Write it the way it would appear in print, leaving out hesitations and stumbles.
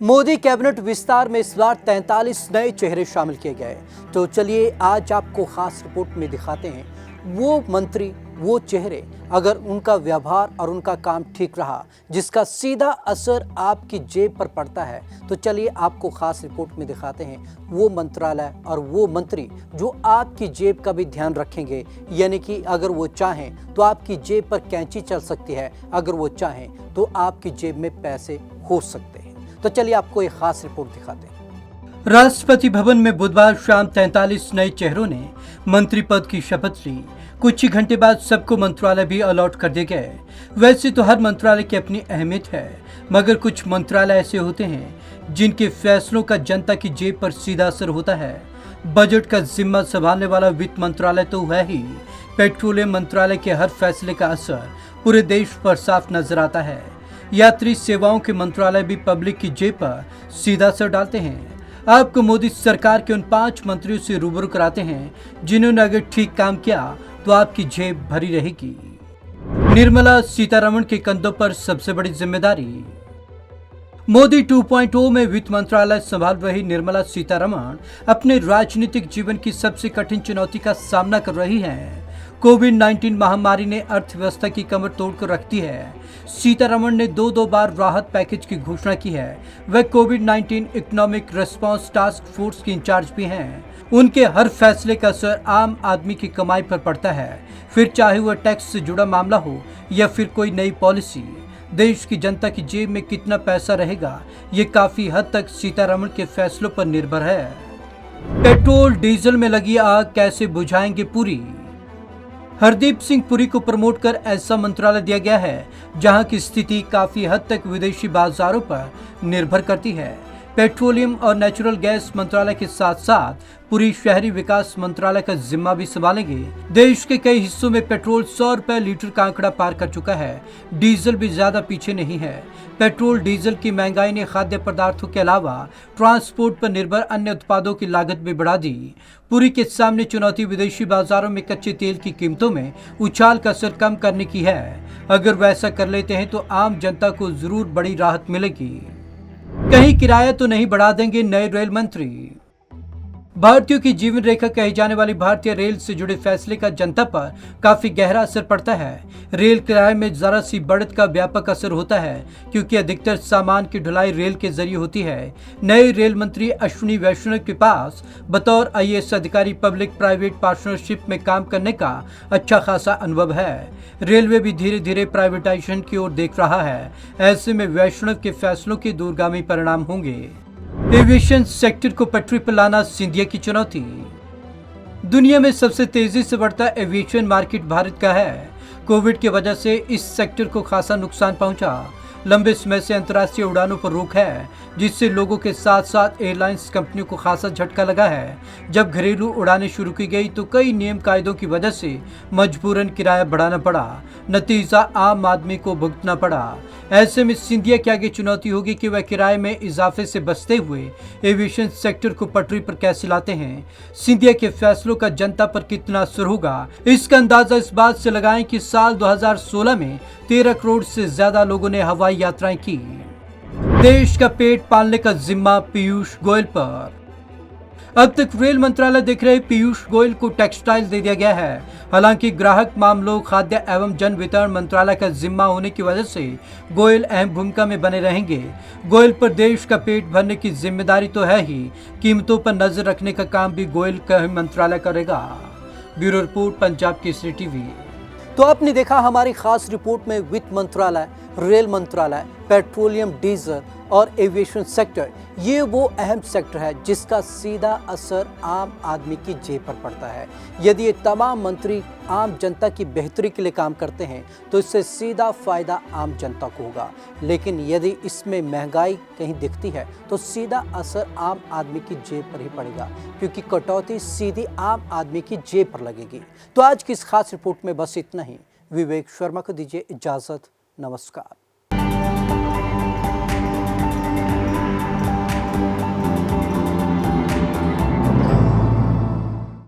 Modi cabinet विस्तार में इस बार 43 नए चेहरे शामिल किए गए। तो चलिए आज आपको खास रिपोर्ट में दिखाते हैं वो मंत्री, वो चेहरे, अगर उनका व्यवहार और उनका काम ठीक रहा जिसका सीधा असर आपकी जेब पर पड़ता है। तो चलिए आपको खास रिपोर्ट में दिखाते हैं वो मंत्रालय और वो मंत्री जो आपकी जेब का भी ध्यान रखेंगे, यानी कि अगर वो चाहें तो आपकी जेब पर कैंची चल सकती है, अगर वो चाहें तो आपकी जेब में पैसे हो सकते हैं। तो चलिए आपको एक खास रिपोर्ट दिखाते हैं। राष्ट्रपति भवन में बुधवार शाम 43 नए चेहरों ने मंत्री पद की शपथ ली। कुछ ही घंटे बाद सबको मंत्रालय भी अलॉट कर दिए गए। वैसे तो हर मंत्रालय की अपनी अहमियत है, मगर कुछ मंत्रालय ऐसे होते हैं जिनके फैसलों का जनता की जेब पर सीधा असर होता है। बजट का जिम्मा संभालने वाला वित्त मंत्रालय तो है ही, पेट्रोलियम मंत्रालय के हर फैसले का असर पूरे देश पर साफ नजर आता है। यात्री सेवाओं के मंत्रालय भी पब्लिक की जेब पर सीधा असर डालते हैं। आपको मोदी सरकार के उन 5 मंत्रियों से रूबरू कराते हैं जिन्होंने अगर ठीक काम किया तो आपकी जेब भरी रहेगी। निर्मला सीतारमण के कंधों पर सबसे बड़ी जिम्मेदारी। मोदी 2.0 में वित्त मंत्रालय संभाल रही निर्मला सीतारमण अपने राजनीतिक जीवन की सबसे कठिन चुनौती का सामना कर रही हैं। कोविड-19 महामारी ने अर्थव्यवस्था की कमर तोड़कर रख दी है। सीतारमण ने दो बार राहत पैकेज की घोषणा की है। वह कोविड-19 इकोनॉमिक रिस्पांस टास्क फोर्स की इंचार्ज भी हैं। उनके हर फैसले का असर आम आदमी की कमाई पर पड़ता है, फिर चाहे वह टैक्स से जुड़ा मामला हो या फिर कोई नई पॉलिसी। देश की जनता की जेब में कितना पैसा रहेगा, ये काफी हद तक सीतारमण के फैसलों पर निर्भर है। पेट्रोल डीजल में लगी आग कैसे बुझाएंगे पुरी। हरदीप सिंह पुरी को प्रमोट कर ऐसा मंत्रालय दिया गया है जहां की स्थिति काफी हद तक विदेशी बाजारों पर निर्भर करती है। पेट्रोलियम और नेचुरल गैस मंत्रालय के साथ साथ पूरी शहरी विकास मंत्रालय का जिम्मा भी संभालेंगे। देश के कई हिस्सों में पेट्रोल 100 रुपए लीटर का आंकड़ा पार कर चुका है। डीजल भी ज्यादा पीछे नहीं है। पेट्रोल डीजल की महंगाई ने खाद्य पदार्थों के अलावा ट्रांसपोर्ट पर निर्भर अन्य उत्पादों की लागत भी बढ़ा दी। पूरी के सामने चुनौती विदेशी बाजारों में कच्चे तेल की कीमतों में उछाल का असर कम करने की है। अगर वैसा कर लेते हैं तो आम जनता को जरूर बड़ी राहत मिलेगी। कहीं किराया तो नहीं बढ़ा देंगे नए रेल मंत्री। भारतीयों की जीवन रेखा कही जाने वाली भारतीय रेल से जुड़े फैसले का जनता पर काफी गहरा असर पड़ता है। रेल किराए में जरा सी बढ़त का व्यापक असर होता है क्योंकि अधिकतर सामान की ढुलाई रेल के जरिए होती है। नए रेल मंत्री अश्विनी वैष्णव के पास बतौर IAS अधिकारी पब्लिक प्राइवेट पार्टनरशिप में काम करने का अच्छा खासा अनुभव है। रेलवे भी धीरे धीरे प्राइवेटाइजेशन की ओर देख रहा है। ऐसे में वैष्णव के फैसलों के दूरगामी परिणाम होंगे। एविएशन सेक्टर को पटरी पर लाना सिंधिया की चुनौती। दुनिया में सबसे तेजी से बढ़ता एविएशन मार्केट भारत का है। कोविड की वजह से इस सेक्टर को खासा नुकसान पहुंचा। लंबे समय से अंतर्राष्ट्रीय उड़ानों पर रोक है, जिससे लोगों के साथ साथ एयरलाइंस कंपनियों को खासा झटका लगा है। जब घरेलू उड़ानें शुरू की गई तो कई नियम कायदों की वजह से मजबूरन किराया बढ़ाना पड़ा। नतीजा आम आदमी को भुगतना पड़ा। ऐसे में सिंधिया के आगे चुनौती होगी कि वह किराए में इजाफे से बचते हुए एविएशन सेक्टर को पटरी पर कैसे लाते हैं। सिंधिया के फैसलों का जनता पर कितना असर होगा, इसका अंदाजा इस बात से लगाएं कि साल 2016 में 13 करोड़ से ज्यादा लोगों ने हवाई यात्राएं की। देश का पेट पालने का जिम्मा पीयूष गोयल पर। अब तक रेल मंत्रालय देख रहे पीयूष गोयल को टेक्सटाइल दे दिया गया है। हालांकि ग्राहक मामलों, खाद्य एवं जन वितरण मंत्रालय का जिम्मा होने की वजह से गोयल अहम भूमिका में बने रहेंगे। गोयल पर देश का पेट भरने की जिम्मेदारी तो है ही, कीमतों पर नजर रखने का काम भी गोयल का मंत्रालय करेगा। Bureau report, Punjab Kesari TV. तो आपने देखा हमारी खास रिपोर्ट में वित्त मंत्रालय, रेल मंत्रालय, पेट्रोलियम, डीजल और एविएशन सेक्टर, ये वो अहम सेक्टर है जिसका सीधा असर आम आदमी की जेब पर पड़ता है। यदि ये तमाम मंत्री आम जनता की बेहतरी के लिए काम करते हैं तो इससे सीधा फायदा आम जनता को होगा। लेकिन यदि इसमें महंगाई कहीं दिखती है तो सीधा असर आम आदमी की जेब पर ही पड़ेगा, क्योंकि कटौती सीधी आम आदमी की जेब पर लगेगी। तो आज की इस खास रिपोर्ट में बस इतना ही। विवेक शर्मा को दीजिए इजाजत। नमस्कार।